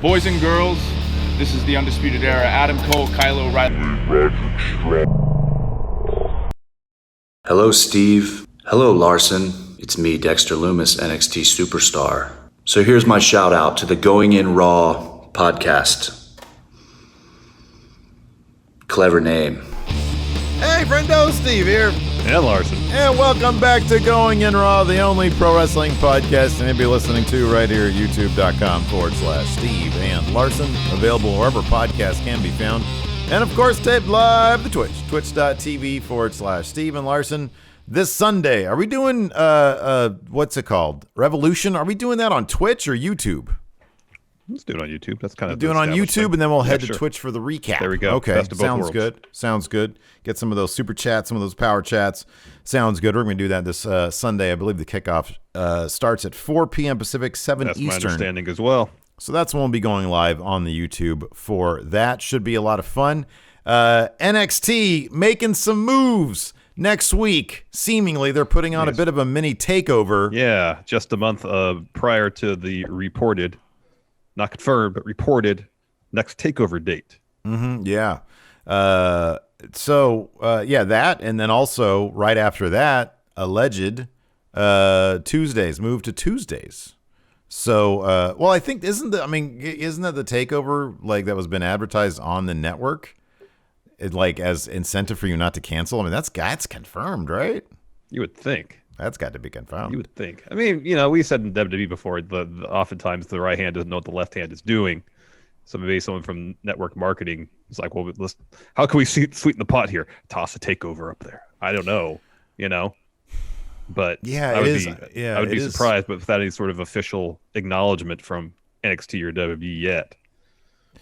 Boys and girls, this is the Undisputed Era. Adam Cole, Kyle O'Reilly. Hello, Steve. Hello, Larson. It's me, Dexter Loomis, NXT Superstar. So here's my shout out to the Going In Raw podcast. Clever name. Hey, Friendo, Steve here. And Larson. And welcome back to Going In Raw, the only pro wrestling podcast you may be listening to right here at youtube.com/Steve and Larson. Available wherever podcasts can be found. And of course, taped live to Twitch, twitch.tv/Steve and Larson. This Sunday, are we doing, what's it called? Revolution? Are we doing that on Twitch or YouTube? Let's do it on YouTube. That's kind of doing on YouTube, thing. and then we'll head to Twitch for the recap. There we go. Okay, Best of both sounds worlds. good. Sounds good. Get some of those super chats, some of those power chats. Sounds good. We're going to do that this Sunday. I believe the kickoff starts at 4 p.m. Pacific, 7 That's Eastern. my understanding as well. So that's when we'll be going live on the YouTube for that. Should be a lot of fun. NXT making some moves next week. Seemingly, they're putting on a bit of a mini takeover. Yeah, just a month prior to the reported, not confirmed, but reported next takeover date. Yeah. That, and then also right after that, alleged Tuesdays, move to Tuesdays. So, well, I think isn't that the takeover like that was been advertised on the network? It, like as incentive for you not to cancel. I mean, that's confirmed, right? You would think. That's got to be confirmed. You would think. I mean, we said in WWE before, oftentimes the right hand doesn't know what the left hand is doing. So maybe someone from network marketing is like, well, how can we sweeten the pot here? Toss a takeover up there. I don't know, But yeah, I would be surprised, but without any sort of official acknowledgement from NXT or WWE yet.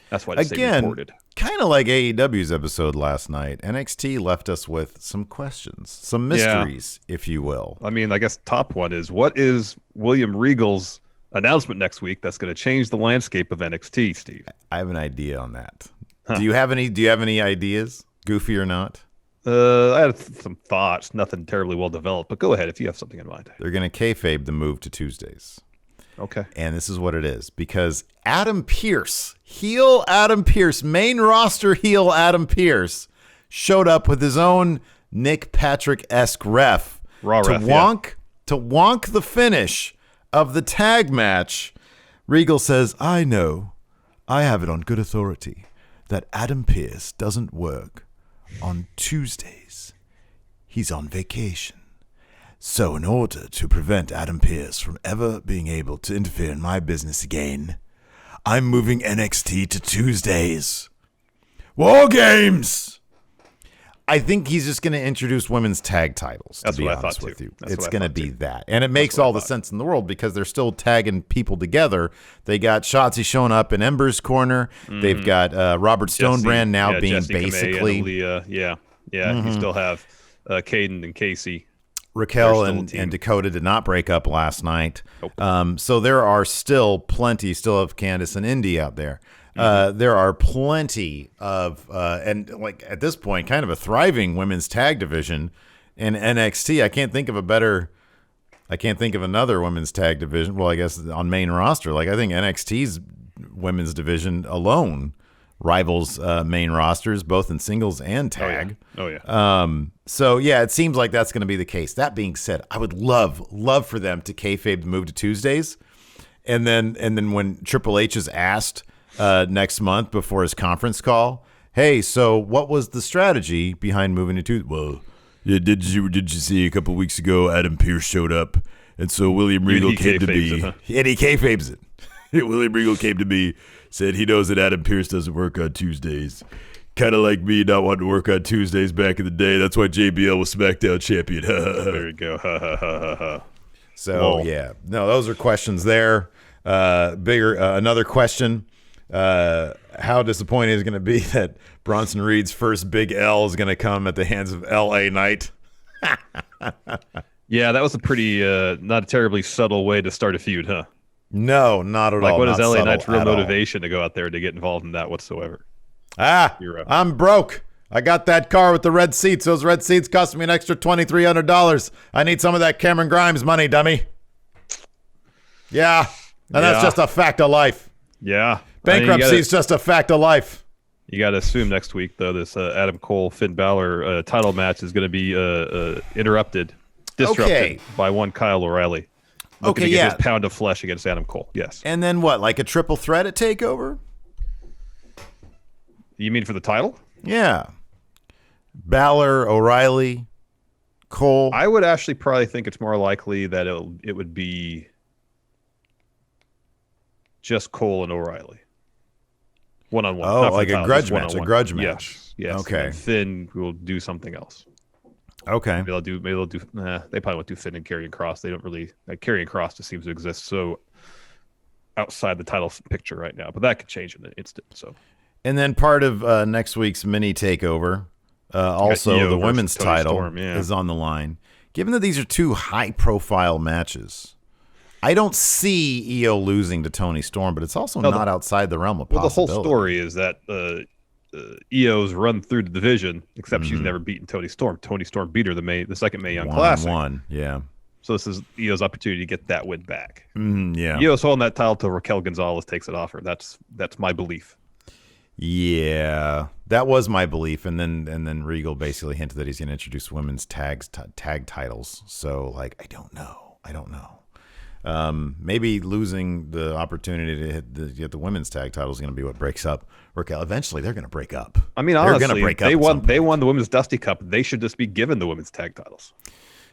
That's why it's reported. Kind of like AEW's episode last night. NXT left us with some questions, some mysteries, if you will. I mean, I guess top one is, what is William Regal's announcement next week that's going to change the landscape of NXT, Steve? I have an idea on that. Huh. Do you have any ideas, goofy or not? I had some thoughts, nothing terribly well developed, but go ahead if you have something in mind. They're going to kayfabe the move to Tuesdays. Okay. And this is what it is, because Adam Pearce, heel Adam Pearce, main roster heel Adam Pearce, showed up with his own Nick Patrick-esque ref to wonk the finish of the tag match. Regal says, I know, I have it on good authority, that Adam Pearce doesn't work on Tuesdays. He's on vacation. So in order to prevent Adam Pearce from ever being able to interfere in my business again, I'm moving NXT to Tuesdays. War Games! I think he's just going to introduce women's tag titles, to be honest with you. It's going to be that. And it makes all the sense in the world because they're still tagging people together. They got Shotzi showing up in Ember's corner. Mm-hmm. They've got Robert Stonebrand now being Jesse basically... and Aliyah. You still have Caden and Casey. Raquel and Dakota did not break up last night. Nope. So there are still plenty, still have Candice and Indy out there. There are plenty of, and like at this point, kind of a thriving women's tag division in NXT. I can't think of another women's tag division. Well, I guess on main roster, like I think NXT's women's division alone rivals main rosters, both in singles and tag. Oh yeah. So yeah, it seems like that's going to be the case. That being said, I would love for them to kayfabe the move to Tuesdays, and then when Triple H is asked next month before his conference call, hey, so what was the strategy behind moving to Tuesdays? Well, yeah, did you see a couple weeks ago Adam Pearce showed up, and so William Regal came to me, and he kayfabes it. William Regal came to me, said he knows that Adam Pearce doesn't work on Tuesdays. Kind of like me not wanting to work on Tuesdays back in the day. That's why JBL was SmackDown champion. There you go. So, yeah. No, those are questions there. Another question. How disappointing is it going to be that Bronson Reed's first big L is going to come at the hands of L.A. Knight? Yeah, that was a pretty, not a terribly subtle way to start a feud, huh? No, not at all. Like, what is LA Knight's real motivation to go out there to get involved in that whatsoever? I'm broke. I got that car with the red seats. Those red seats cost me an extra $2,300. I need some of that Cameron Grimes money, dummy. Yeah, and that's just a fact of life. Yeah. Bankruptcy is just a fact of life. You got to assume next week, though, this Adam Cole Finn Balor title match is going to be disrupted by one Kyle O'Reilly. Looking to get his pound of flesh against Adam Cole. Yes. And then what? Like a triple threat at TakeOver? You mean for the title? Yeah. Balor, O'Reilly, Cole. I would actually probably think it's more likely that it would be just Cole and O'Reilly. One-on-one. Oh, like a grudge match. A grudge match. Yes. Okay. And Finn will do something else. Okay. Maybe they'll do. They probably won't do Finn and Karrion Kross. They don't really. Karrion Kross just seems to exist so outside the title picture right now. But that could change in an instant. So. And then part of next week's mini takeover, also the women's title is on the line. Given that these are two high-profile matches, I don't see Io losing to Toni Storm, but it's also not outside the realm of possibility. The whole story is that Io's run through the division, except she's never beaten Toni Storm. Toni Storm beat her the second Mae Young Classic. Yeah. So this is Io's opportunity to get that win back. Yeah. Io's holding that title till Raquel Gonzalez takes it off her. That's my belief. Yeah, that was my belief, and then Regal basically hinted that he's going to introduce women's tag titles. So like, I don't know. Maybe losing the opportunity to get the women's tag title is going to be what breaks up Raquel. Eventually, they're going to break up. I mean, honestly, they won the women's Dusty Cup. They should just be given the women's tag titles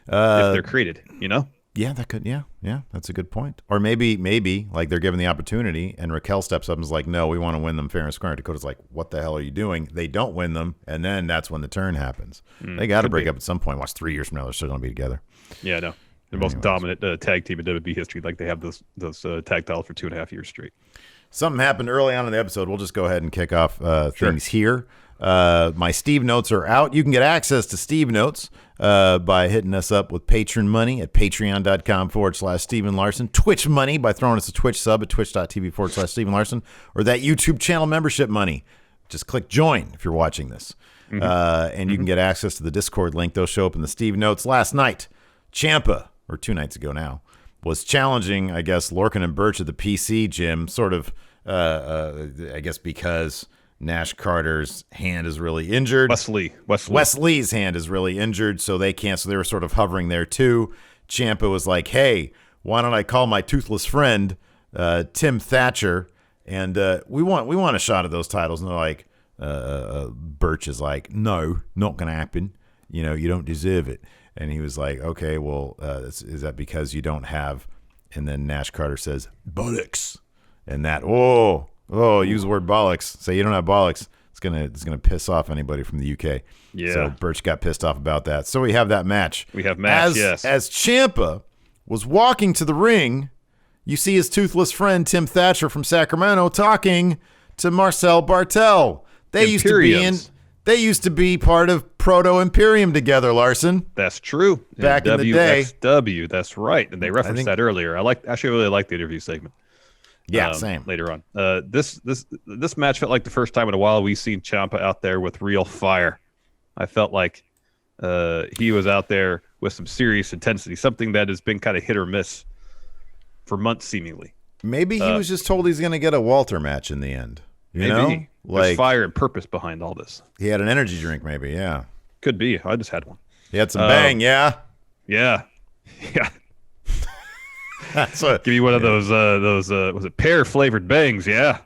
if they're created. You know. Yeah, that could. Yeah, that's a good point. Or maybe like they're given the opportunity, and Raquel steps up and is like, "No, we want to win them fair and square." And Dakota's like, "What the hell are you doing?" They don't win them, and then that's when the turn happens. They got to break up at some point. Watch 3 years from now, they're still going to be together. Yeah, no, the most dominant tag team in WWE history. Like they have those tag titles for 2.5 years straight. Something happened early on in the episode. We'll just go ahead and kick off things here. My Steve Notes are out. You can get access to Steve Notes by hitting us up with patron money at patreon.com/Steven Larson. Twitch money by throwing us a Twitch sub at twitch.tv/Steven Larson. Or that YouTube channel membership money. Just click join if you're watching this. And you can get access to the Discord link. They'll show up in the Steve Notes. Last night, Ciampa, or 2 nights ago now, was challenging, I guess, Lorcan and Birch at the PC gym, sort of, I guess, because Nash Carter's hand is really injured. Wesley's hand is really injured, so they can't. So they were sort of hovering there too. Ciampa was like, "Hey, why don't I call my toothless friend Tim Thatcher, and we want a shot at those titles?" And they're like, Birch is like, "No, not going to happen. You know, you don't deserve it." And he was like, "Okay, well, is that because you don't have?" And then Nash Carter says, "Bollocks," and that use the word bollocks. Say you don't have bollocks. It's gonna piss off anybody from the UK. Yeah. So Birch got pissed off about that. So we have that match. Yes. As Ciampa was walking to the ring, you see his toothless friend Tim Thatcher from Sacramento talking to Marcel Bartel. They used to be part of Proto Imperium together, Larson. That's true. Back in the day. WXW, that's right. And they referenced that earlier. I really liked the interview segment. Yeah, same. Later on, this match felt like the first time in a while we've seen Ciampa out there with real fire. I felt like he was out there with some serious intensity, something that has been kind of hit or miss for months, seemingly. Maybe he was just told he's going to get a Walter match in the end. You know? Maybe there's fire and purpose behind all this. He had an energy drink, maybe. Yeah, could be. I just had one. He had some bang. Yeah. Give me one of those was it pear flavored bangs? Yeah.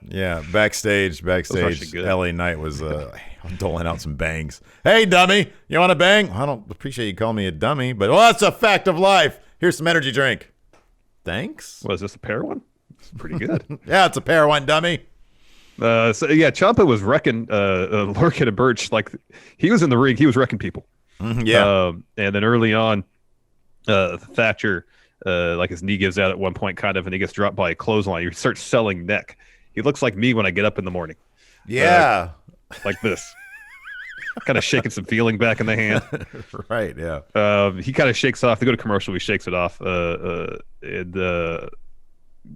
Backstage, LA Knight was doling out some bangs. "Hey, dummy, you want a bang?" "I don't appreciate you calling me a dummy, but that's a fact of life. Here's some energy drink." "Thanks." Was this a pear one? It's pretty good. Yeah, it's a pear one, dummy. Ciampa was wrecking Lorcan and Birch. Like he was in the ring, he was wrecking people. And then early on, Thatcher. Like his knee gives out at one point, kind of, and he gets dropped by a clothesline. He starts selling neck. He looks like me when I get up in the morning. Yeah. Like this. Kind of shaking some feeling back in the hand. Right, yeah. He kind of shakes off. They go to commercial. He shakes it off. And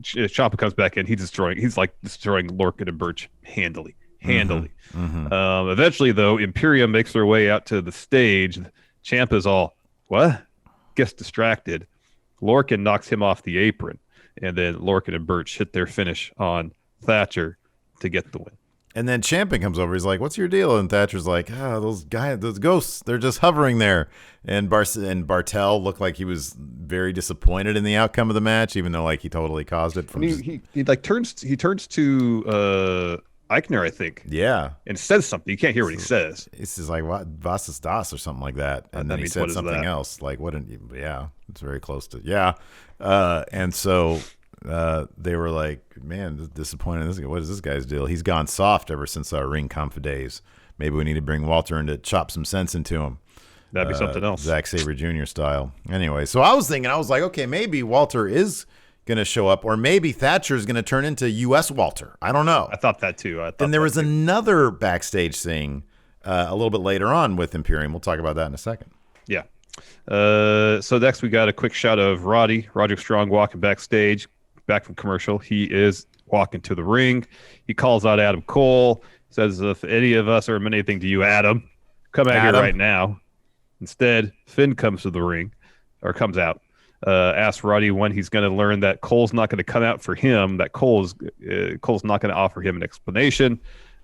Ciampa comes back in. He's destroying Lorcan and Birch handily. Eventually, though, Imperium makes their way out to the stage. Ciampa's all, what? Gets distracted. Lorcan knocks him off the apron, and then Lorcan and Birch hit their finish on Thatcher. to get the win. And then Champion comes over. He's like, "What's your deal?" And Thatcher's like, those ghosts, they're just hovering there." And Bartel looked like he was very disappointed in the outcome of the match, even though like he totally caused it. He turns to Eichner, I think. Yeah. And says something. You can't hear what he says. It's just like, what, Was ist das or something like that. And then he said something else. Like, yeah, it's very close to, yeah. And so they were like, man, disappointed. What is this guy's deal? He's gone soft ever since our Ring Conf days. Maybe we need to bring Walter in to chop some sense into him. That'd be something else. Zack Sabre Jr. style. Anyway, so I was like, okay, maybe Walter is going to show up, or maybe Thatcher is going to turn into U.S. Walter. I don't know. I thought that too. Then there was another backstage thing a little bit later on with Imperium. We'll talk about that in a second. Yeah. So next we got a quick shot of Roderick Strong walking backstage, back from commercial. He is walking to the ring. He calls out Adam Cole, says, if any of us are anything to you, Adam, come out here right now. Instead, Finn comes to the ring, or comes out. Asks Roddy when he's going to learn that Cole's not going to come out for him, that Cole's not going to offer him an explanation.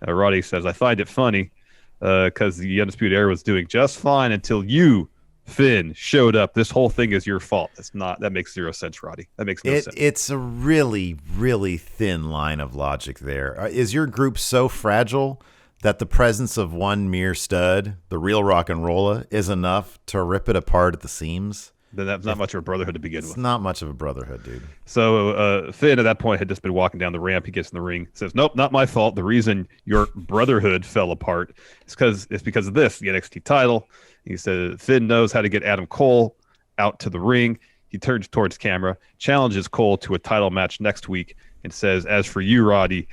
Roddy says, I find it funny because the Undisputed Era was doing just fine until you, Finn, showed up. This whole thing is your fault. That makes zero sense, Roddy. That makes no sense. It's a really, really thin line of logic there. Is your group so fragile that the presence of one mere stud, the real rock and roller, is enough to rip it apart at the seams? Then that's not much of a brotherhood to begin with. It's not much of a brotherhood, dude. So Finn at that point had just been walking down the ramp. He gets in the ring, says, nope, not my fault. The reason your brotherhood fell apart is because of this, the NXT title. He said Finn knows how to get Adam Cole out to the ring. He turns towards camera, challenges Cole to a title match next week, and says, as for you, Roddy,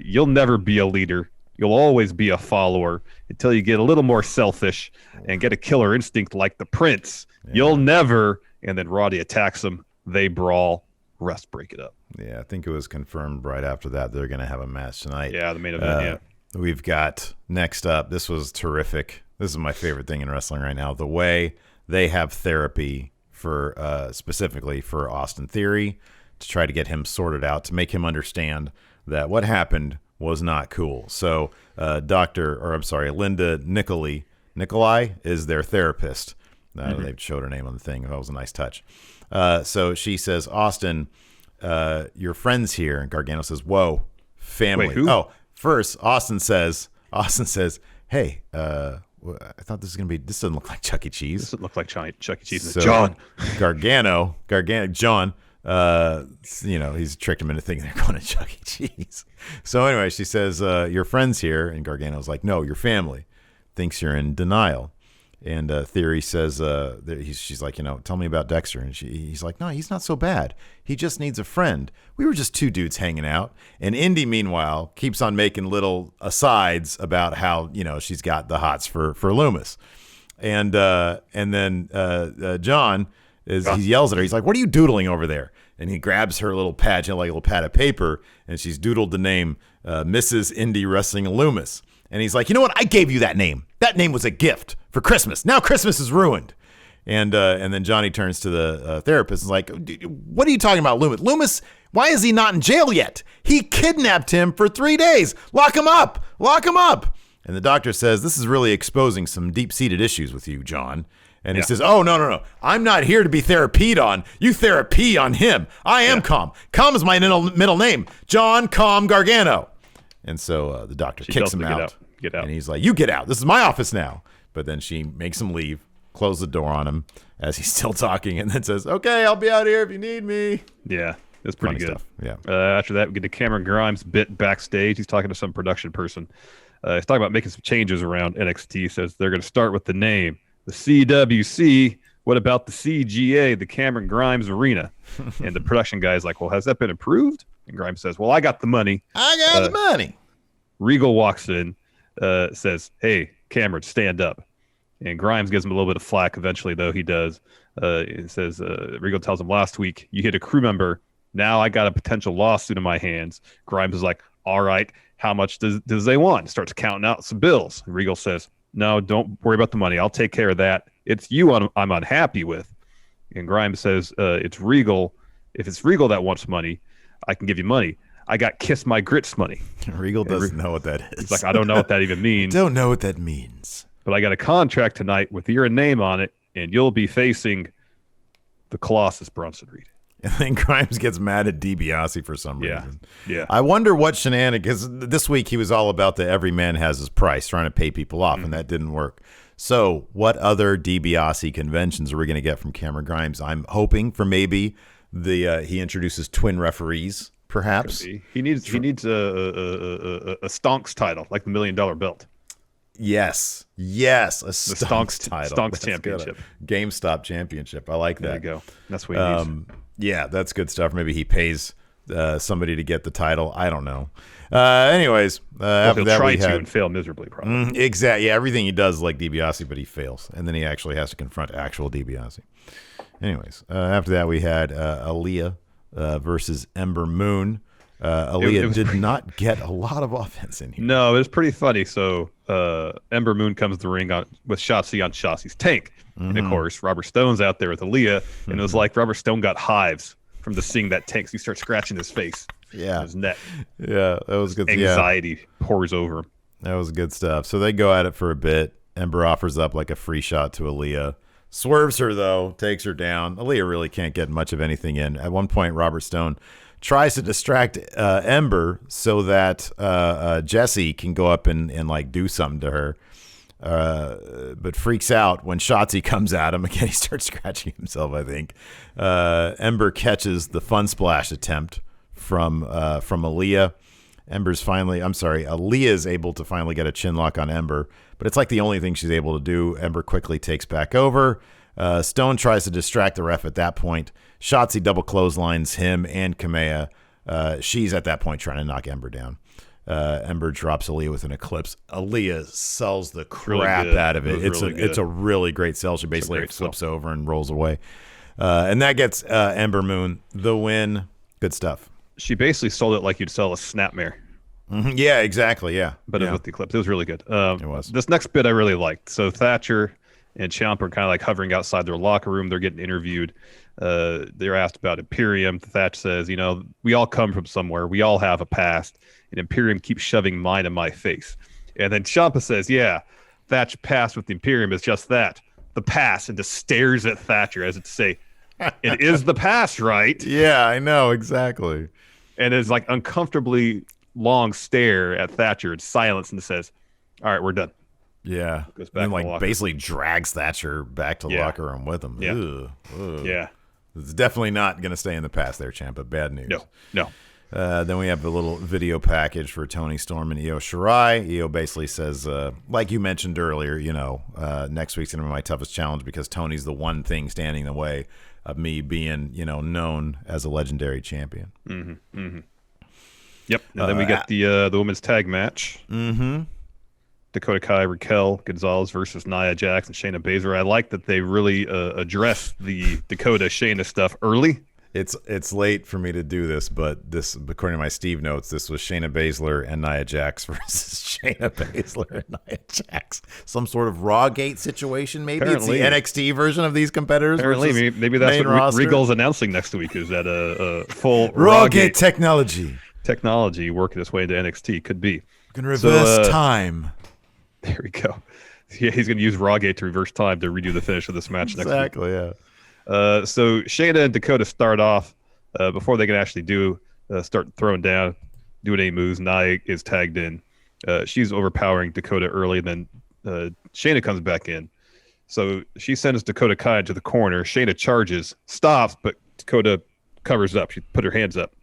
you'll never be a leader. You'll always be a follower until you get a little more selfish and get a killer instinct like the Prince. Yeah. You'll never. And then Roddy attacks him. They brawl. Rest break it up. Yeah, I think it was confirmed right after that they're going to have a match tonight. Yeah, the main event, yeah. We've got next up. This was terrific. This is my favorite thing in wrestling right now. The way they have therapy for specifically for Austin Theory to try to get him sorted out, to make him understand that what happened was not cool. So Linda Nicolai is their therapist. They showed her name on the thing. That was a nice touch. So she says, Austin, your friend's here. And Gargano says, whoa, family. Wait, who? Oh, first, Austin says, hey, I thought this doesn't look like Chuck E. Cheese. This doesn't look like Chuck E. Cheese. So, John. John, he's tricked him into thinking they're going to Chuck E. Cheese. So anyway, she says, your friend's here. And Gargano's like, no, your family. Thinks you're in denial. And Theory says, she's like, tell me about Dexter. And he's like, no, he's not so bad. He just needs a friend. We were just two dudes hanging out. And Indy, meanwhile, keeps on making little asides about how, she's got the hots for Loomis. And then John, he yells at her. He's like, what are you doodling over there? And he grabs her little pad, like a little pad of paper, and she's doodled the name Mrs. Indy Wrestling Loomis. And he's like, you know what? I gave you that name. That name was a gift for Christmas. Now Christmas is ruined. And then Johnny turns to the therapist and is like, what are you talking about, Loomis? Loomis, why is he not in jail yet? He kidnapped him for 3 days. Lock him up. Lock him up. And the doctor says, this is really exposing some deep-seated issues with you, John. And he says, oh, no. I'm not here to be therapied on. You therapy on him. I am Calm. Calm is my middle name. John Calm Gargano. And so the doctor kicks him out. Get out. And he's like, you get out. This is my office now. But then she makes him leave, close the door on him as he's still talking, and then says, okay, I'll be out here if you need me. Yeah, that's pretty good. Stuff. Yeah. After that, we get to Cameron Grimes bit backstage. He's talking to some production person. He's talking about making some changes around NXT. He says they're going to start with the name, the CWC. What about the CGA, the Cameron Grimes Arena? And the production guy is like, well, has that been approved? And Grimes says, well, I got the money. The money. Regal walks in, says, hey, Cameron, stand up. And Grimes gives him a little bit of flack. Eventually, though, he does. It says, Regal tells him last week, you hit a crew member. Now I got a potential lawsuit in my hands. Grimes is like, all right, how much does they want? Starts counting out some bills. And Regal says, no, don't worry about the money. I'll take care of that. It's you I'm unhappy with. And Grimes says, it's Regal. If it's Regal that wants money, I can give you money. I got Kiss My Grits money. Regal doesn't know what that is. He's like, I don't know what that even means. Don't know what that means. But I got a contract tonight with your name on it, and you'll be facing the Colossus Bronson Reed. And then Grimes gets mad at DiBiase for some reason. Yeah. I wonder what shenanigans. This week he was all about the every man has his price, trying to pay people off, and that didn't work. So what other DiBiase conventions are we going to get from Cameron Grimes? I'm hoping for maybe he introduces twin referees, perhaps. He needs a Stonks title, like the $1 Million Belt. Yes, a Stonks title. Stonks Championship. GameStop Championship. I like that. There you go. That's what he needs. Yeah, that's good stuff. Maybe he pays somebody to get the title. I don't know. Anyways, after he'll that try we to had and fail miserably, probably. exactly. Yeah, everything he does is like DiBiase, but he fails, and then he actually has to confront actual DiBiase. Anyways, after that we had Aliyah versus Ember Moon. Aliyah did not get a lot of offense in here. No, it was pretty funny. So Ember Moon comes to the ring with Shotzi on Shotzi's tank. And of course, Robert Stone's out there with Aliyah. And it was like Robert Stone got hives from just seeing that tank. So he starts scratching his face. Yeah. His neck. Yeah, that was good. Anxiety pours over him. That was good stuff. So they go at it for a bit. Ember offers up like a free shot to Aliyah. Swerves her, though, takes her down. Aliyah really can't get much of anything in. At one point, Robert Stone tries to distract Ember so that Jesse can go up and like do something to her, but freaks out when Shotzi comes at him. Again, he starts scratching himself, I think. Ember catches the fun splash attempt from Aliyah. Aliyah is able to finally get a chin lock on Ember, but it's like the only thing she's able to do. Ember quickly takes back over. Stone tries to distract the ref at that point. Shotzi double clotheslines him and Kamea. She's at that point trying to knock Ember down. Ember drops Aliyah with an eclipse. Aliyah sells the crap out of it. It's a really great sell. She basically flips over and rolls away. And that gets Ember Moon the win. Good stuff. She basically sold it like you'd sell a snapmare. Mm-hmm. Yeah, exactly. Yeah. But with the eclipse. It was really good. It was. This next bit I really liked. So Thatcher and Ciampa are kind of like hovering outside their locker room. They're getting interviewed. They're asked about Imperium. Thatch says, we all come from somewhere. We all have a past. And Imperium keeps shoving mine in my face. And then Ciampa says, yeah, Thatch past with the Imperium is just that. The past. And just stares at Thatcher as if to say, it is the past, right? Yeah, I know. Exactly. And it's like uncomfortably long stare at Thatcher in silence and says, all right, we're done. Yeah. Goes back and to the locker basically drags Thatcher back to the locker room with him. Yeah. Ugh. Yeah. It's definitely not going to stay in the past there, Ciampa. Bad news. No. Then we have a little video package for Tony Storm and Io Shirai. Io basically says, like you mentioned earlier, next week's going to be my toughest challenge because Tony's the one thing standing in the way of me being, known as a legendary champion. Mm-hmm. Mm-hmm. Yep. And then we get the women's tag match. Mm-hmm. Dakota Kai, Raquel Gonzalez versus Nia Jax and Shayna Baszler. I like that they really address the Dakota Shayna stuff early. It's late for me to do this, but this, according to my Steve notes, this was Shayna Baszler and Nia Jax versus Shayna Baszler and Nia Jax. Some sort of Raw Gate situation, maybe. Apparently. It's the NXT version of these competitors. Apparently, maybe that's what Regal's announcing next week. Is that a full Raw Gate technology working its way into NXT? Could be. We can reverse time. There we go. Yeah, he's going to use Rawgate to reverse time to redo the finish of this match next week. Exactly, yeah. So Shayna and Dakota start off before they can actually start throwing down, doing any moves. Nia is tagged in. She's overpowering Dakota early, and then Shayna comes back in. So she sends Dakota Kai into the corner. Shayna charges, stops, but Dakota covers up. She put her hands up,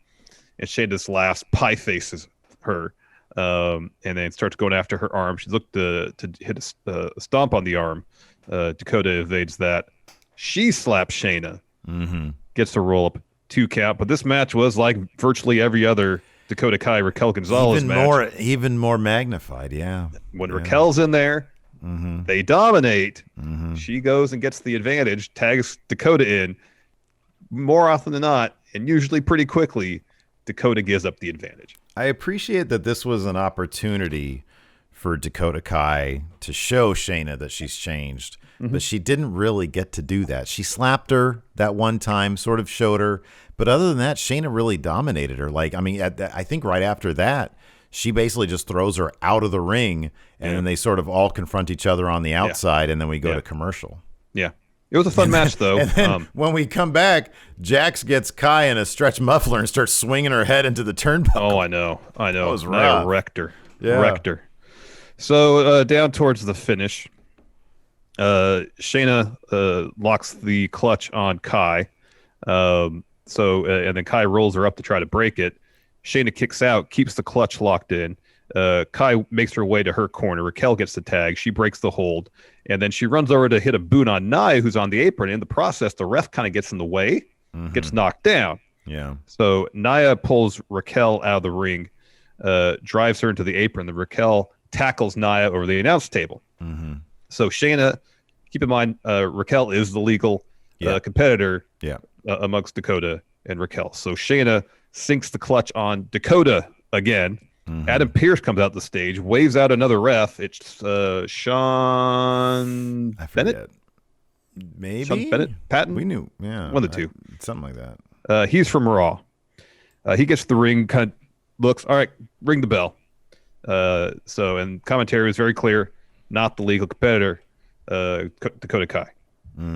and Shayna just laughs, pie faces her. And then starts going after her arm. She looked to hit a stomp on the arm. Dakota evades that. She slaps Shayna. Mm-hmm. Gets the roll up 2 count. But this match was like virtually every other Dakota Kai Raquel Gonzalez match. Even more magnified, yeah. When Raquel's in there, they dominate. Mm-hmm. She goes and gets the advantage, tags Dakota in. More often than not, and usually pretty quickly, Dakota gives up the advantage. I appreciate that this was an opportunity for Dakota Kai to show Shayna that she's changed, but she didn't really get to do that. She slapped her that one time, sort of showed her, but other than that, Shayna really dominated her. Like, I mean, I think right after that, she basically just throws her out of the ring, and then they sort of all confront each other on the outside, and then we go to commercial. Yeah. It was a fun match, though. And then when we come back, Jax gets Kai in a stretch muffler and starts swinging her head into the turnbuckle. Oh, I know. That was rough. Wrecked her. Yeah. Wrecked her. So down towards the finish, Shayna locks the clutch on Kai. And then Kai rolls her up to try to break it. Shayna kicks out, keeps the clutch locked in. Kai makes her way to her corner. Raquel gets the tag. She breaks the hold. And then she runs over to hit a boot on Nia, who's on the apron. In the process, the ref kind of gets in the way, gets knocked down. Yeah. So Nia pulls Raquel out of the ring, drives her into the apron. The Raquel tackles Nia over the announce table. So Shayna, keep in mind, Raquel is the legal competitor amongst Dakota and Raquel. So Shayna sinks the clutch on Dakota again. Adam Pearce comes out the stage, waves out another ref. It's Sean Bennett? Maybe? Sean Bennett? Patton? We knew. Yeah. One of the two. Something like that. He's from Raw. He gets the ring, kind of looks, all right, ring the bell. And commentary was very clear, not the legal competitor, Dakota Kai.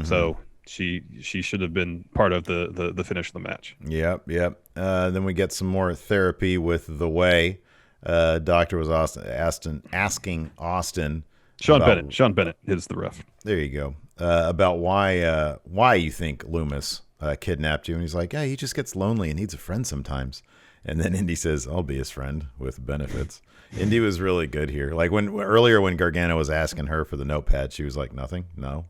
So she should have been part of the finish of the match. Yep. Then we get some more therapy with The Way. Doctor was asking Austin. Sean Bennett is the ref. There you go. About why you think Loomis kidnapped you. And he's like, yeah, he just gets lonely and needs a friend sometimes. And then Indy says, I'll be his friend with benefits. Indy was really good here. Like earlier when Gargano was asking her for the notepad, she was like, nothing. No.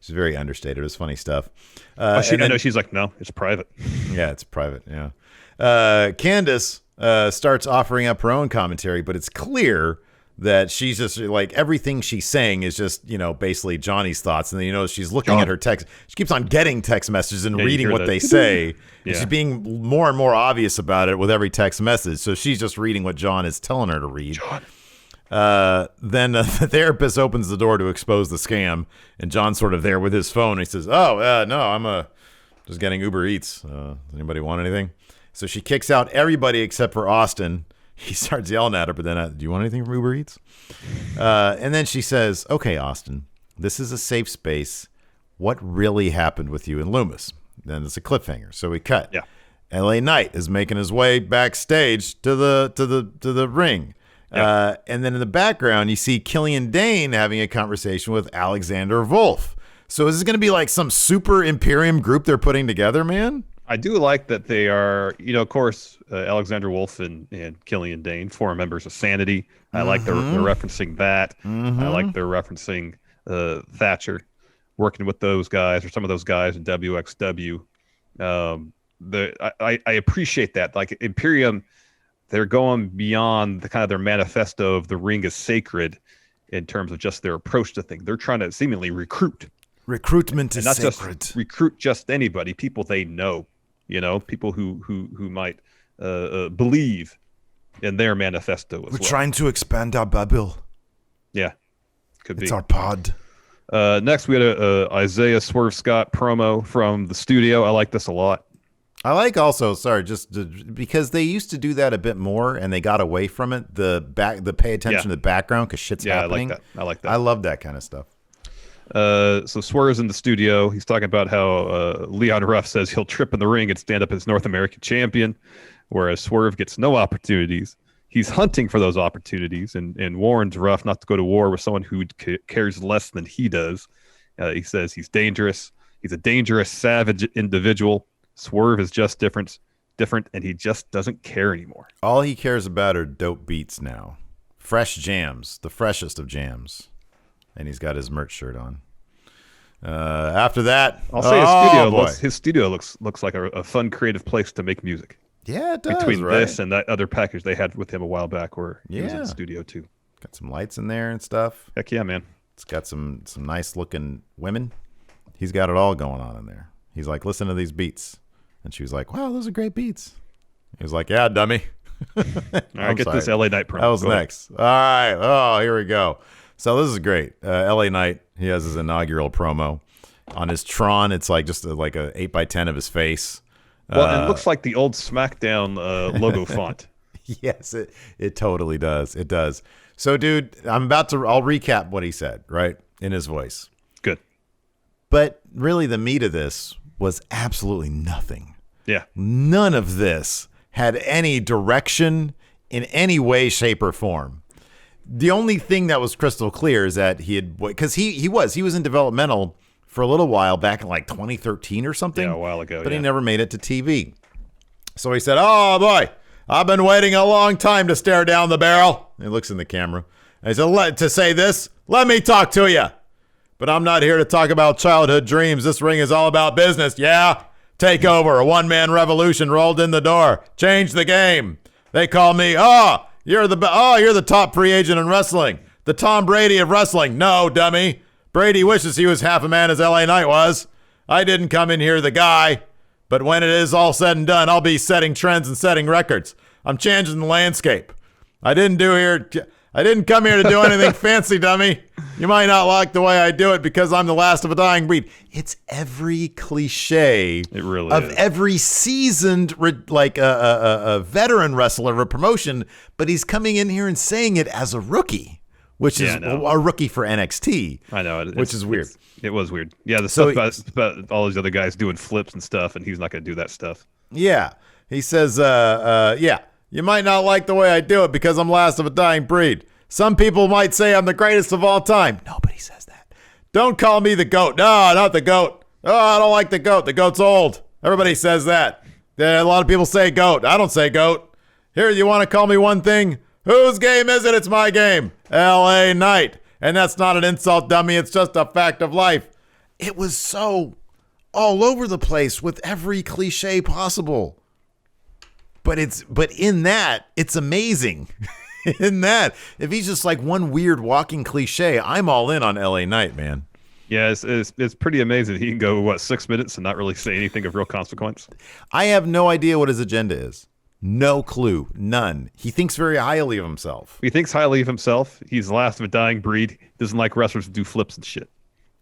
She's very understated. It was funny stuff. I know she's like, no, it's private. Yeah, it's private. Yeah. Candace starts offering up her own commentary, but it's clear that she's just like everything she's saying is just, basically Johnny's thoughts. And then, she's looking at her text. She keeps on getting text messages and reading what they say. And she's being more and more obvious about it with every text message. So she's just reading what John is telling her to read. John. Then the therapist opens the door to expose the scam. And John's sort of there with his phone. He says, no, I'm just getting Uber Eats. Does anybody want anything? So she kicks out everybody except for Austin. He starts yelling at her, but then, do you want anything from Uber Eats? And then she says, okay, Austin, this is a safe space. What really happened with you and Loomis? Then it's a cliffhanger. So we cut. Yeah. LA Knight is making his way backstage to the ring. Yeah. And then in the background, you see Killian Dane having a conversation with Alexander Wolf. So is this going to be like some super Imperium group they're putting together, man? I do like that they are, of course, Alexander Wolf and Killian Dane, former members of Sanity. I like they're referencing that. I like they're referencing Thatcher working with those guys or some of those guys in WXW. I appreciate that. Like Imperium, they're going beyond the kind of their manifesto of the ring is sacred in terms of just their approach to things. They're trying to seemingly recruit. Recruitment is not sacred. Just recruit just anybody, people they know. People who might believe in their manifesto as We're trying to expand our bubble. Yeah, could be. It's our pod. Next, we had a Isaiah Swerve Scott promo from the studio. I like this a lot. I like also, because they used to do that a bit more and they got away from it. The pay attention to the background because shit's happening. I like that. I love that kind of stuff. So Swerve's in the studio. He's talking about how Leon Ruff says he'll trip in the ring and stand up as North American champion, whereas Swerve gets no opportunities. He's hunting for those opportunities and warns Ruff not to go to war with someone who cares less than he does. He says he's dangerous. He's a dangerous, savage individual. Swerve is just different, and he just doesn't care anymore. All he cares about are dope beats now. Fresh jams, the freshest of jams. And he's got his merch shirt on. After that, I'll say his studio looks like a fun, creative place to make music. Yeah, it does. Between this and that other package they had with him a while back, where he was in the studio too. Got some lights in there and stuff. Heck yeah, man! It's got some nice looking women. He's got it all going on in there. He's like, listen to these beats, and she was like, wow, those are great beats. He was like, yeah, dummy. All right, get this LA Knight promo. That was Go ahead. next. All right. Oh, here we go. So this is great. LA Knight, he has his inaugural promo. On his Tron, it's like just like a 8x10 of his face. Well, it looks like the old SmackDown logo font. Yes, it totally does. It does. So, dude, I'll recap what he said, right, in his voice. Good. But really the meat of this was absolutely nothing. Yeah. None of this had any direction in any way, shape, or form. The only thing that was crystal clear is that because he was in developmental for a little while back in like 2013 or something. Yeah, a while ago. But he never made it to TV. So he said, "Oh boy, I've been waiting a long time to stare down the barrel." He looks in the camera. And he said, "To say this, let me talk to you. But I'm not here to talk about childhood dreams. This ring is all about business. Yeah, take over. A one-man revolution rolled in the door. Changed the game. They call me, you're the top free agent in wrestling. The Tom Brady of wrestling. No, dummy. Brady wishes he was half a man as LA Knight was. I didn't come in here the guy. But when it is all said and done, I'll be setting trends and setting records. I'm changing the landscape. I didn't come here to do anything fancy, dummy. You might not like the way I do it because I'm the last of a dying breed." It's every cliche It really of is. every seasoned, like a veteran wrestler of a promotion, but he's coming in here and saying it as a rookie, which is a rookie for NXT. I know. Which is weird. It was weird. Yeah, the So stuff about all these other guys doing flips and stuff, and he's not going to do that stuff. Yeah. He says, you might not like the way I do it because I'm last of a dying breed. Some people might say I'm the greatest of all time. Nobody says that. Don't call me the GOAT. No, not the GOAT. Oh, I don't like the GOAT. The GOAT's old. Everybody says that. A lot of people say GOAT. I don't say GOAT. Here, you want to call me one thing? Whose game is it? It's my game. LA Knight. And that's not an insult, dummy. It's just a fact of life. It was so all over the place with every cliche possible. But in that, it's amazing. In that, if he's just like one weird walking cliche, I'm all in on LA Knight, man. Yeah, it's pretty amazing. He can go, 6 minutes and not really say anything of real consequence? I have no idea what his agenda is. No clue. None. He thinks very highly of himself. He thinks highly of himself. He's the last of a dying breed. He doesn't like wrestlers to do flips and shit.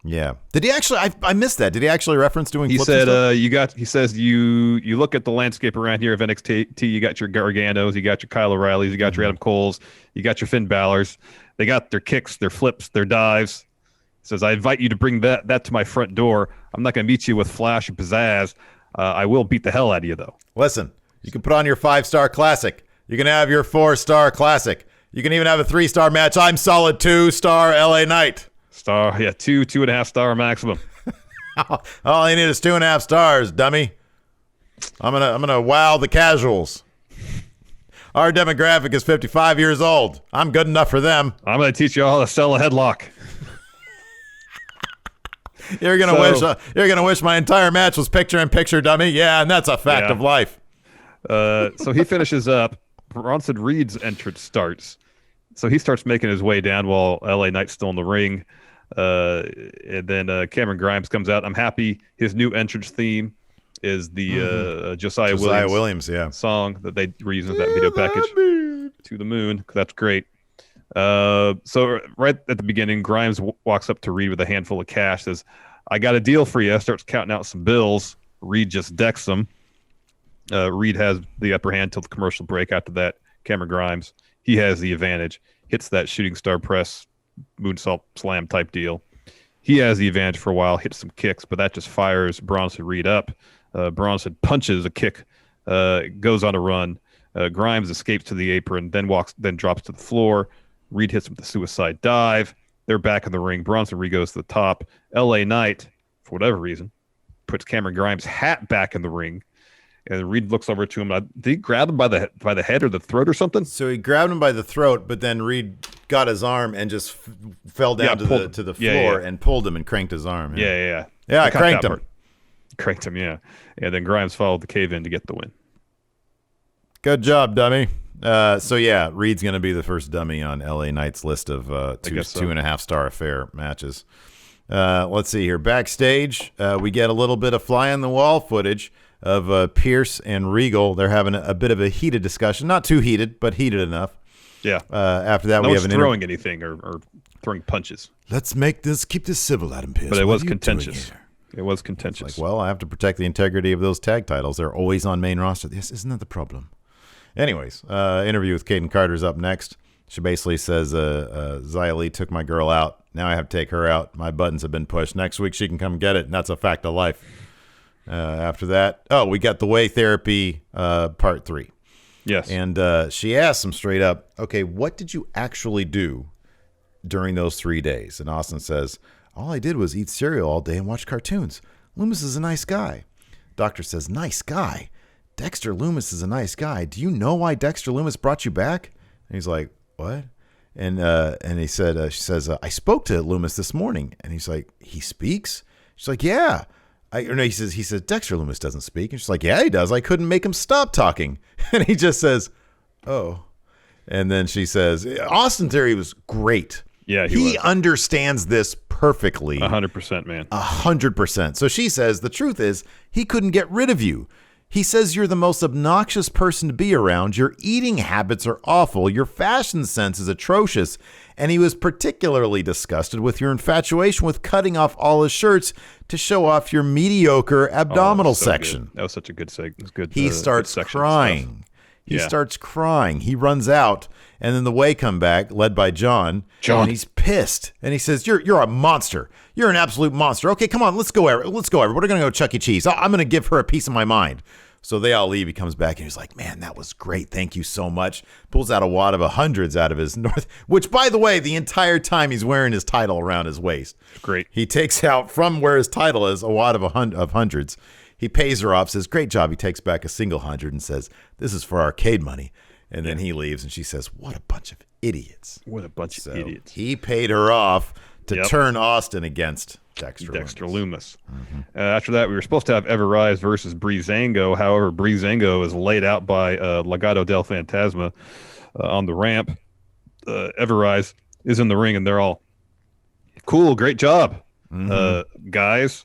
Yeah. Did he actually? I missed that. Did he actually reference doing? He flips said, and stuff? He says you look at the landscape around here of NXT. You got your Garganos, you got your Kyle O'Reillys, you got your Adam Coles, you got your Finn Balors. They got their kicks, their flips, their dives. He says, I invite you to bring that to my front door. I'm not going to meet you with flash and pizzazz. I will beat the hell out of you, though. Listen, you can put on your 5-star classic. You can have your 4-star classic. You can even have a 3-star match. I'm solid 2-star LA Knight. Star, yeah, 2.5 star maximum. All you need is 2.5 stars, dummy. I'm gonna wow the casuals. Our demographic is 55 years old. I'm good enough for them. I'm gonna teach you all how to sell a headlock. You're gonna wish my entire match was picture in picture, dummy. Yeah, and that's a fact of life. So he finishes up. Bronson Reed's entrance starts. So he starts making his way down while LA Knight's still in the ring. And then Cameron Grimes comes out. I'm happy. His new entrance theme is the Josiah Williams song that they reused in that video package. To the moon. That's great. So right at the beginning, Grimes walks up to Reed with a handful of cash, says, I got a deal for you. Starts counting out some bills. Reed just decks them. Reed has the upper hand till the commercial break. After that, Cameron Grimes, he has the advantage. Hits that shooting star press, moonsault slam type deal. He has the advantage for a while, hits some kicks, but that just fires Bronson Reed up. Bronson punches a kick, goes on a run. Grimes escapes to the apron, then drops to the floor. Reed hits him with the suicide dive. They're back in the ring. Bronson Reed goes to the top. LA Knight, for whatever reason, puts Cameron Grimes' hat back in the ring. And Reed looks over to him. Did he grab him by the head or the throat or something? So he grabbed him by the throat, but then Reed got his arm and just fell down to the floor and pulled him and cranked his arm. Yeah, I cranked him. Cranked him, yeah. And then Grimes followed the cave in to get the win. Good job, dummy. Reed's going to be the first dummy on LA Knight's list of 2.5 star affair matches. Let's see here. Backstage, we get a little bit of fly on the wall footage of Pierce and Regal. They're having a bit of a heated discussion. Not too heated, but heated enough. Yeah. After that, no we one's have throwing anything or throwing punches. Let's keep this civil, Adam Pierce. But it was contentious. It was contentious. It's like, well, I have to protect the integrity of those tag titles. They're always on main roster. Yes, isn't that the problem? Anyways, interview with Kaden Carter's up next. She basically says, Xia Li took my girl out. Now I have to take her out. My buttons have been pushed. Next week she can come get it, and that's a fact of life. After that, we got the Way Therapy part 3. Yes. And she asked him straight up, okay, what did you actually do during those 3 days? And Austin says, all I did was eat cereal all day and watch cartoons. Loomis is a nice guy. Doctor says, nice guy? Dexter Loomis is a nice guy. Do you know why Dexter Loomis brought you back? And he's like, what? And he said, she says, I spoke to Loomis this morning. And he's like, he speaks? She's like, yeah. He says, Dexter Loomis doesn't speak. And she's like, yeah, he does. I couldn't make him stop talking. And he just says, oh. And then she says, Austin Theory was great. Yeah, he understands this perfectly. 100%, man. 100%. So she says, the truth is, he couldn't get rid of you. He says you're the most obnoxious person to be around. Your eating habits are awful. Your fashion sense is atrocious. And he was particularly disgusted with your infatuation with cutting off all his shirts to show off your mediocre abdominal section. Good. That was such a good segment. Good. He starts crying. He starts crying. He runs out, and then the Way come back, led by John. And he's pissed, and he says, "You're a monster. You're an absolute monster. Okay, come on, let's go. Let's go. We're gonna go Chuck E. Cheese. I'm gonna give her a piece of my mind." So they all leave. He comes back and he's like, "Man, that was great. Thank you so much." Pulls out a wad of hundreds out of his north. Which, by the way, the entire time he's wearing his title around his waist. Great. He takes out from where his title is a wad of hundreds. He pays her off, says, great job. He takes back a single 100 and says, this is for arcade money. And then he leaves, and she says, what a bunch of idiots. What a bunch of idiots. He paid her off to turn Austin against Dexter Loomis. Mm-hmm. After that, we were supposed to have Everrise versus Breezango. However, Breezango is laid out by Legado del Fantasma on the ramp. Everrise is in the ring, and they're all, cool, great job, guys.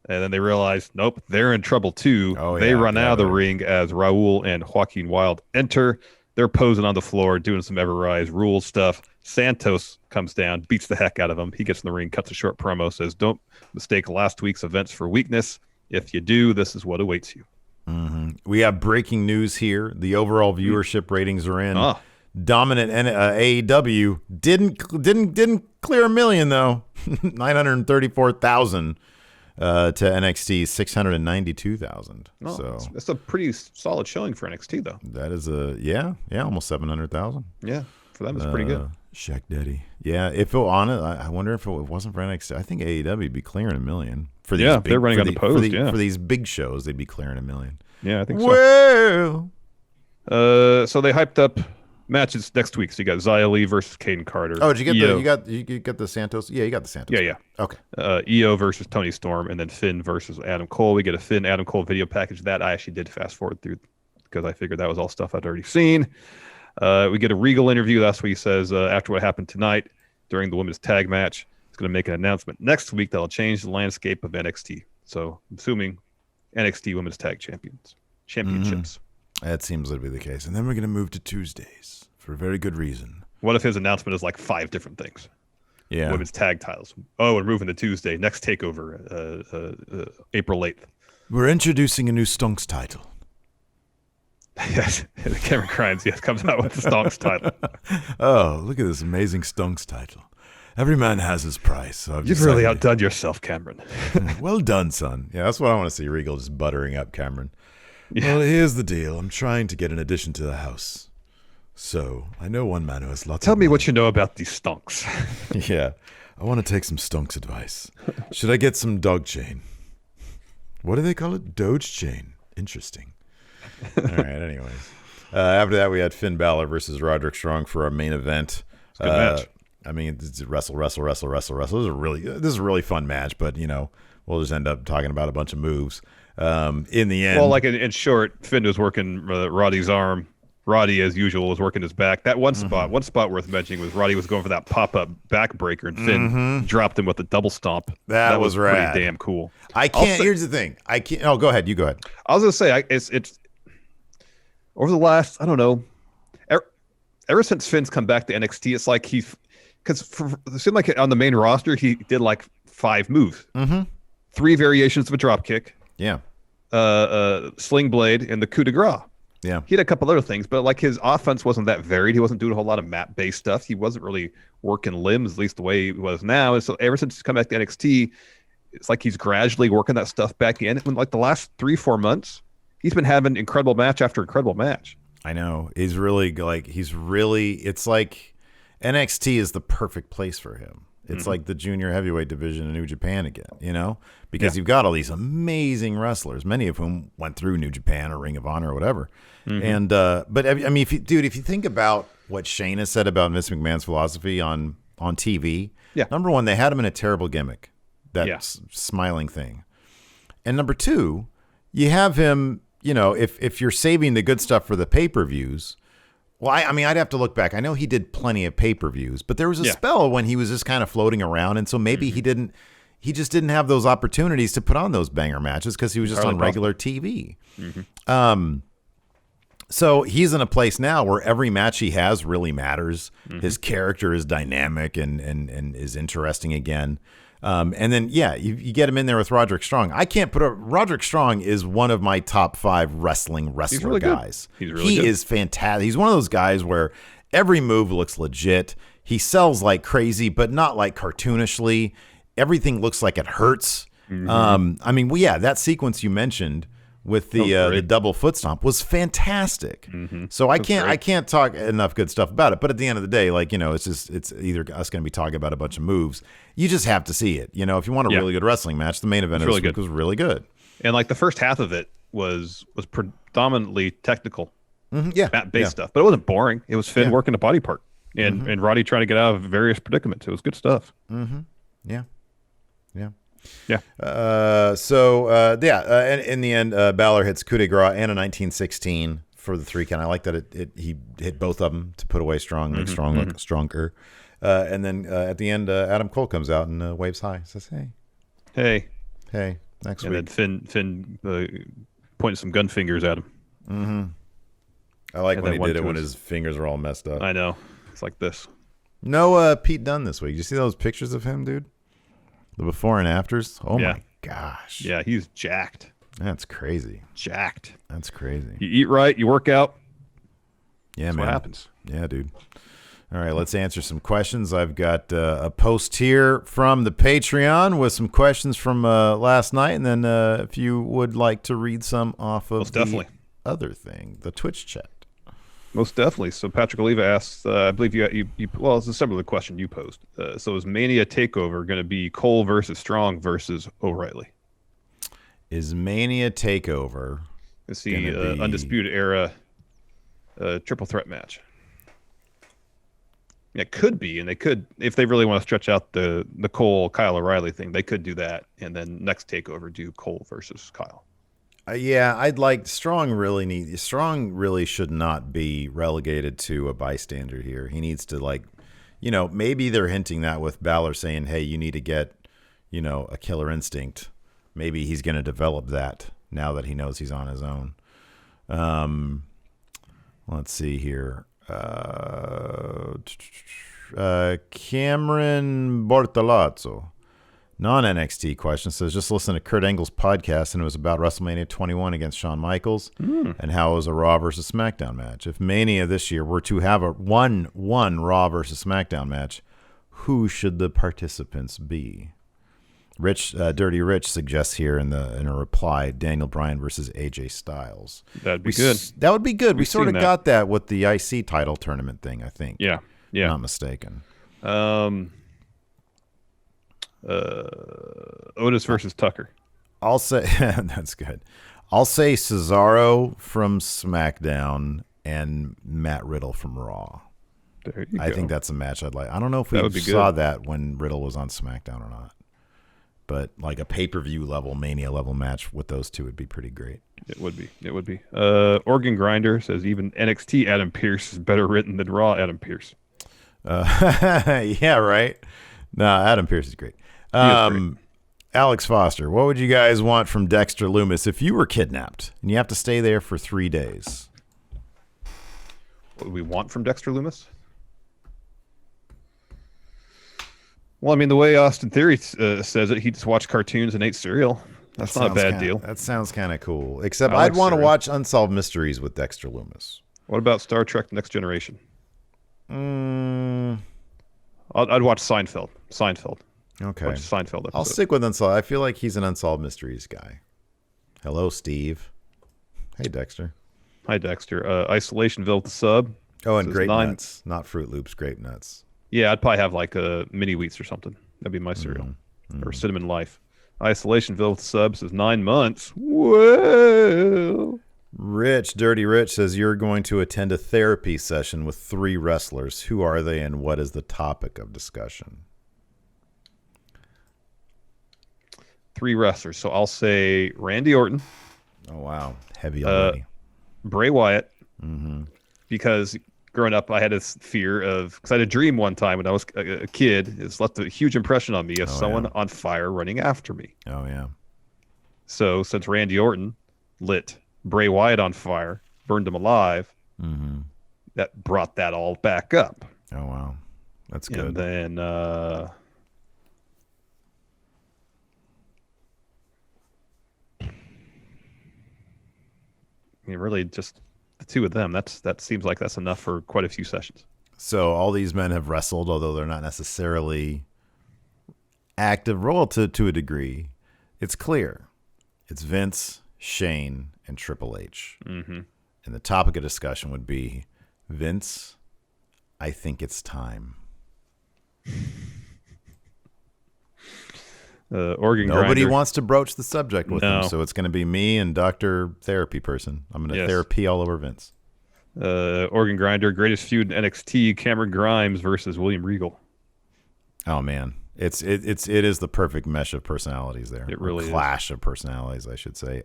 And then they realize, nope, they're in trouble too. They run out of the ring as Raul and Joaquin Wilde enter. They're posing on the floor, doing some Everrise rule stuff. Santos comes down, beats the heck out of him. He gets in the ring, cuts a short promo, says, don't mistake last week's events for weakness. If you do, this is what awaits you. Mm-hmm. We have breaking news here. The overall viewership ratings are in. Dominant AEW didn't clear 1 million, though. 934,000. To NXT's 692,000. So that's a pretty solid showing for NXT, though. That is almost 700,000. Yeah, for them it's pretty good. Shaq Daddy. Yeah, if it on it, I wonder if it wasn't for NXT. I think AEW would be clearing 1 million for these. They're running on the post. For these big shows, they'd be clearing 1 million. Yeah, I think so. Well, so they hyped up matches next week. So you got Xia Li versus Kaden Carter. Oh, did you get you got the Santos? Yeah, you got the Santos. Yeah. Okay. EO versus Tony Storm, and then Finn versus Adam Cole. We get a Finn Adam Cole video package that I actually did fast forward through because I figured that was all stuff I'd already seen. We get a Regal interview. That's what he says after what happened tonight during the women's tag match. He's going to make an announcement next week that'll change the landscape of NXT. So I'm assuming NXT Women's Tag Championships. That seems to be the case. And then we're going to move to Tuesdays for a very good reason. What if his announcement is like 5 different things? Yeah. Women's tag titles. Oh, we're moving to Tuesday. Next takeover, April 8th. We're introducing a new Stonks title. Yes. Cameron Grimes, comes out with the Stonks title. Oh, look at this amazing Stonks title. Every man has his price. So You've really outdone yourself, Cameron. Well done, son. Yeah, that's what I want to see. Regal just buttering up Cameron. Yeah. Well, here's the deal. I'm trying to get an addition to the house. So I know one man who has lots of Tell me money. what you know about these stonks. Yeah. I want to take some Stonks advice. Should I get some dog chain? What do they call it? Doge chain. Interesting. All right, anyways. After that, we had Finn Balor versus Roderick Strong for our main event. Good match. I mean, it's wrestle. This is a really fun match, but, we'll just end up talking about a bunch of moves. In the end. Well, like in short, Finn was working Roddy's arm, Roddy, as usual, was working his back. That one spot worth mentioning was Roddy was going for that pop-up backbreaker, and Finn dropped him with a double stomp. That was rad. Pretty damn cool. I can't. Here's the thing. I can't. Oh, go ahead. You go ahead. I was gonna say it's over the last, I don't know, ever since Finn's come back to NXT, it's like it seemed like on the main roster he did like 5 moves, 3 variations of a drop kick, sling blade, and the coup de grace. Yeah, he had a couple other things, but like his offense wasn't that varied. He wasn't doing a whole lot of map-based stuff. He wasn't really working limbs, at least the way he was now. And so ever since he's come back to NXT, it's like he's gradually working that stuff back in. And like the last 3-4 months, he's been having incredible match after incredible match. I know. It's like NXT is the perfect place for him. It's like the junior heavyweight division in New Japan again, because you've got all these amazing wrestlers, many of whom went through New Japan or Ring of Honor or whatever. And but I mean, if you think about what Shayna said about Vince McMahon's philosophy on TV, number one, they had him in a terrible gimmick, that smiling thing, and number two, you have him. If you're saving the good stuff for the pay-per-views. Well, I mean, I'd have to look back. I know he did plenty of pay-per-views, but there was a spell when he was just kind of floating around, and so maybe he just didn't have those opportunities to put on those banger matches because he was just on regular TV. So he's in a place now where every match he has really matters. His character is dynamic and is interesting again. And then, you get him in there with Roderick Strong. I can't put Roderick Strong is one of my top 5 wrestler really guys. He's really good. He is fantastic. He's one of those guys where every move looks legit. He sells like crazy, but not like cartoonishly. Everything looks like it hurts. I mean, that sequence you mentioned with the double foot stomp was fantastic. So I can't talk enough good stuff about it. But at the end of the day, it's either us going to be talking about a bunch of moves. You just have to see it. If you want a really good wrestling match, the main event of this week was really good. And like the first half of it was predominantly technical, mat-based stuff, but it wasn't boring. It was Finn working a body part and Roddy trying to get out of various predicaments. It was good stuff. Yeah. And in the end, Balor hits coup de grace and a 1916 for the 3 count. I like that he hit both of them to put away Strong, make Strong look stronger. And then at the end, Adam Cole comes out and waves hi, says, "Hey, next week." And then Finn pointed some gun fingers at him. I like when he did it when his fingers were all messed up. I know, it's like this. No, Pete Dunne this week. You see those pictures of him, dude? The before and afters. Oh my gosh. Yeah, he's jacked. That's crazy. Jacked. That's crazy. You eat right, you work out. Yeah, That's man. What happens? Yeah, dude. All right, let's answer some questions. I've got a post here from the Patreon with some questions from last night, and then if you would like to read some off of other thing, the Twitch chat. Most definitely. So Patrick Oliva asks, I believe you well, it's a similar question you posed. So is Mania TakeOver going to be Cole versus Strong versus O'Reilly? Is Mania TakeOver? It's the Undisputed Era triple threat match. It could be, and they could, if they really want to stretch out the Cole Kyle O'Reilly thing, they could do that, and then next TakeOver do Cole versus Kyle. I'd like Strong really should not be relegated to a bystander here. He needs to maybe they're hinting that with Balor saying, "Hey, you need to get, a killer instinct." Maybe he's going to develop that now that he knows he's on his own. Let's see here. Cameron Bortolazzo. Non-NXT question says, just listen to Kurt Angle's podcast and it was about WrestleMania 21 against Shawn Michaels and how it was a Raw versus SmackDown match. If Mania this year were to have a one Raw versus SmackDown match, who should the participants be? Dirty Rich suggests here in a reply, Daniel Bryan versus AJ Styles. That'd be good. That would be good. We sort of got that with the IC title tournament thing, I think. Yeah. If I'm not mistaken. Otis versus Tucker. I'll say that's good. I'll say Cesaro from SmackDown and Matt Riddle from Raw. There you go. I think that's a match I'd like. I don't know if we saw that when Riddle was on SmackDown or not. but like a pay-per-view level, Mania level match with those two would be pretty great. It would be. It would be. Organ Grinder says even NXT Adam Pearce is better written than Raw Adam Pearce. Yeah, right. No, Adam Pearce is great. Alex Foster, what would you guys want from Dexter Lumis if you were kidnapped and you have to stay there for 3 days? What would we want from Dexter Lumis? Well, I mean, the way Austin Theory says it, he just watched cartoons and ate cereal. That's not a bad deal. That sounds kind of cool. Except Alex I'd want to Cereal. watch Unsolved Mysteries with Dexter Lumis. What about Star Trek: Next Generation? I'd watch Seinfeld. Okay. Watch Seinfeld episode. I'll stick with Unsolved. I feel like he's an Unsolved Mysteries guy. Hello, Steve. Hey, Dexter. Hi, Dexter. Isolationville with the sub. Oh, and Says Grape 9. Nuts. Not Fruit Loops, Grape Nuts. Yeah, I'd probably have like a mini wheats or something. That'd be my cereal. Or Cinnamon Life. Isolationville with the sub says 9 months. Whoa. Dirty Rich says you're going to attend a therapy session with 3 wrestlers. Who are they and what is the topic of discussion? 3 wrestlers. So I'll say Randy Orton. Oh, wow. Heavy already. Bray Wyatt. Because growing up, I had this fear of, because I had a dream one time when I was a kid. It's left a huge impression on me of someone on fire running after me. Oh, yeah. So since Randy Orton lit Bray Wyatt on fire, burned him alive, that brought that all back up. Oh, wow. That's good. And then really just the 2 of them. That seems like that's enough for quite a few sessions. So all these men have wrestled, although they're not necessarily active role to a degree. It's clear. It's Vince, Shane, and Triple H. And the topic of discussion would be, Vince, I think it's time. Organ Nobody Grinder. wants to broach the subject with him, so it's going to be me and Dr. Therapy Person. I'm going to therapy all over Vince. Organ Grinder, greatest feud in NXT, Cameron Grimes versus William Regal. Oh man, it is the perfect mesh of personalities there. It really is. Clash of personalities, I should say.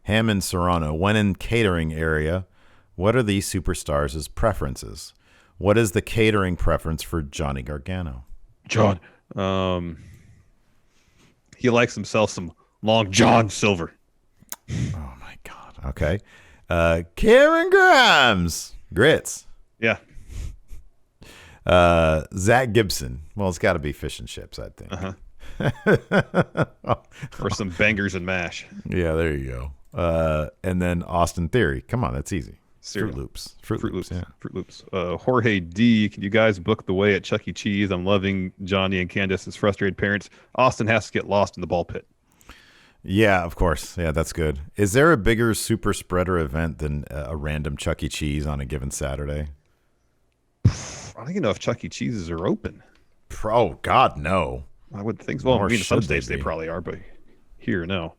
Hammond Serrano, when in catering area, what are these superstars' preferences? What is the catering preference for Johnny Gargano? John. He likes himself some Long John Silver. Oh my God. Okay. Karen Grimes. Grits. Yeah. Zach Gibson. Well, it's got to be fish and chips, I think. Or some bangers and mash. Yeah, there you go. And then Austin Theory. Come on, that's easy. Cereal. Fruit Loops. Fruit Loops. Yeah. Fruit Loops. Jorge D, can you guys book the way at Chuck E. Cheese? I'm loving Johnny and Candace's frustrated parents. Austin has to get lost in the ball pit. Yeah, of course. Yeah, that's good. Is there a bigger super spreader event than a random Chuck E. Cheese on a given Saturday? I don't even know if Chuck E. Cheese's are open. Oh, God, no. I would think so. Well, Nor I mean, some should they states they be. probably are, but here, no.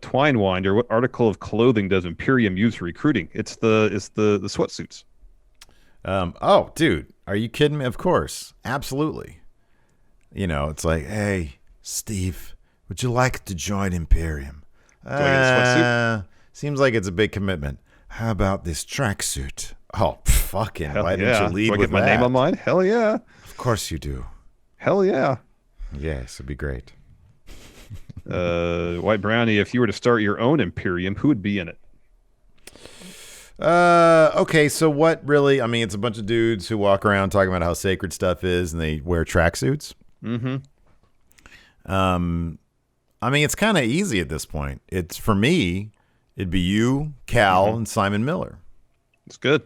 Twine Winder, what article of clothing does Imperium use for recruiting? It's the sweatsuits. Oh, dude, are you kidding me? Of course. Absolutely. You know, it's like, hey, Steve, would you like to join Imperium? Do I get a sweatsuit? Seems like it's a big commitment. How about this tracksuit? Oh, fucking, why didn't you lead Do I with get my that? name on mine? Hell yeah. Of course you do. Hell yeah. Yes, it'd be great. White Brownie, if you were to start your own Imperium, who would be in it? Okay, so what really, I mean, it's a bunch of dudes who walk around talking about how sacred stuff is and they wear tracksuits. I mean, it's kind of easy at this point. It's, for me, it'd be you, Cal, and Simon Miller. It's good.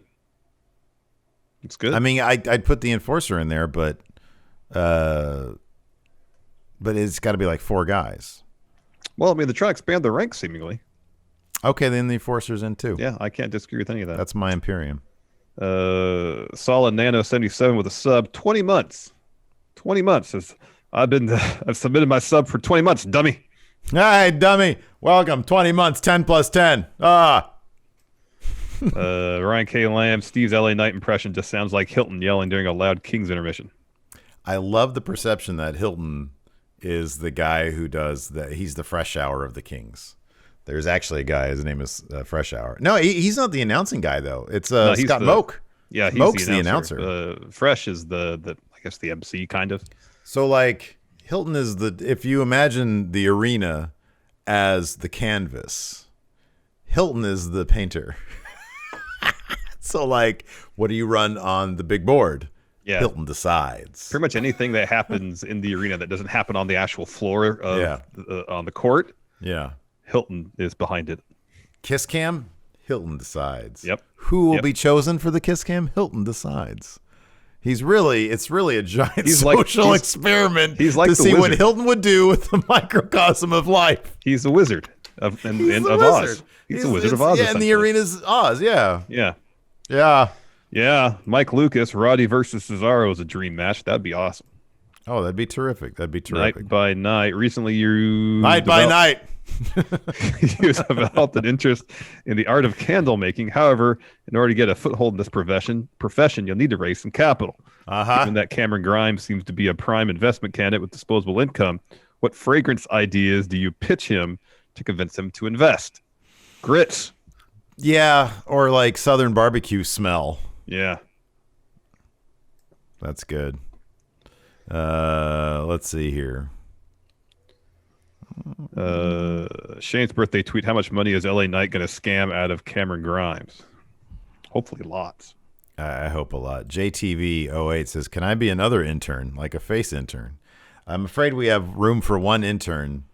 It's good. I mean, I'd put the Enforcer in there, but it's got to be like 4 guys. Well, I mean, they're trying to expand their ranks, seemingly. Okay, then the Enforcer's in too. Yeah, I can't disagree with any of that. That's my Imperium. Solid Nano 77 with a sub. 20 months. 20 months. I've submitted my sub for 20 months, dummy. Hey, dummy. Welcome. 20 months, 10 plus 10. Ryan K. Lamb, Steve's LA Knight impression just sounds like Hilton yelling during a loud Kings intermission. I love the perception that Hilton is the guy who does that. He's the Fresh Hour of the Kings. There's actually a guy. His name is Fresh Hour. No, he's not the announcing guy though. It's Scott Moak. Yeah, he's Moak's the announcer. Fresh is the I guess the MC kind of. So like Hilton is if you imagine the arena as the canvas, Hilton is the painter. So like, what do you run on the big board? Yeah. Hilton decides. Pretty much anything that happens in the arena that doesn't happen on the actual floor of on the court. Yeah. Hilton is behind it. Kiss cam, Hilton decides. Yep. Who will be chosen for the kiss cam? Hilton decides. It's really a giant social experiment to see what Hilton would do with the microcosm of life. He's a wizard of Oz. He's a Wizard of Oz. Yeah, and the arena's Oz. Yeah. Yeah. Yeah. Yeah. Mike Lucas, Roddy versus Cesaro is a dream match. That'd be awesome. Oh, that'd be terrific. Night by night. Recently, Night by night. You developed an interest in the art of candle making. However, in order to get a foothold in this profession, you'll need to raise some capital. Given that Cameron Grimes seems to be a prime investment candidate with disposable income, what fragrance ideas do you pitch him to convince him to invest? Grits. Yeah, or like Southern barbecue smell. Yeah. That's good. Let's see here. Shane's birthday tweet: how much money is LA Knight going to scam out of Cameron Grimes? Hopefully lots. I hope a lot. JTV08 says, can I be another intern, like a face intern? I'm afraid we have room for one intern,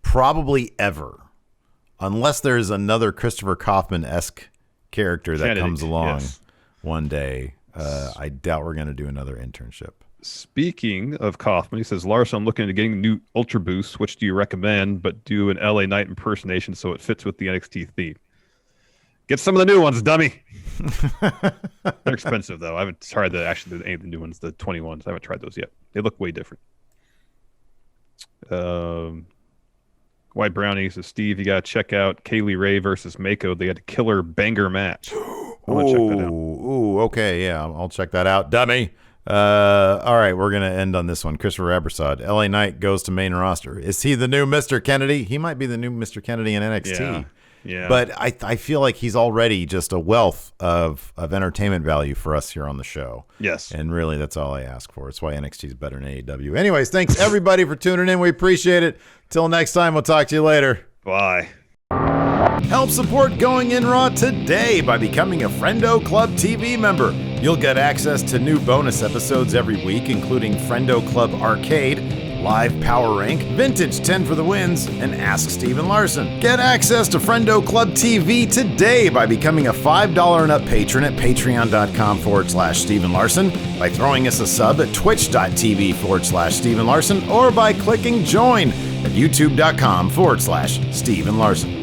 probably ever, unless there's another Christopher Kaufman-esque character that comes along one day. I doubt we're going to do another internship. Speaking of Kaufman, he says, Larson, I'm looking into getting new Ultra Boosts. Which do you recommend? But do an LA Knight impersonation so it fits with the NXT theme. Get some of the new ones, dummy. They're expensive, though. I haven't tried any of the new ones, the 21s. I haven't tried those yet. They look way different. White Brownie says, Steve, you got to check out Kaylee Ray versus Mako. They had a killer banger match. I want to check that out. Ooh, okay. Yeah, I'll check that out. Dummy. All right, we're going to end on this one. Christopher Ebersod. LA Knight goes to main roster. Is he the new Mr. Kennedy? He might be the new Mr. Kennedy in NXT. Yeah. But I feel like he's already just a wealth of entertainment value for us here on the show. Yes. And really, that's all I ask for. It's why NXT is better than AEW. Anyways, thanks everybody for tuning in. We appreciate it. Till next time, we'll talk to you later. Bye. Help support Going In Raw today by becoming a Friendo Club TV member. You'll get access to new bonus episodes every week, including Friendo Club Arcade, Live Power Rank, Vintage 10 for the Wins, and Ask Steven Larson. Get access to Friendo Club TV today by becoming a $5 and up patron at patreon.com/Steven Larson, by throwing us a sub at twitch.tv/Steven Larson, or by clicking join at youtube.com/Steven Larson.